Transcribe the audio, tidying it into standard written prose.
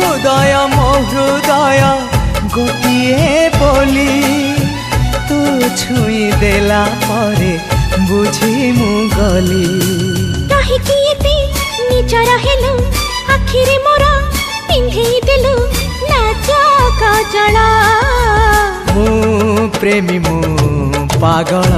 हृदय गोटिए बोली तू छुई देला परे बुझी मु गली कहीं निजर हेलु आखिरे मोर पिंधेई देलु नाच कजला मु प्रेमी मु पागल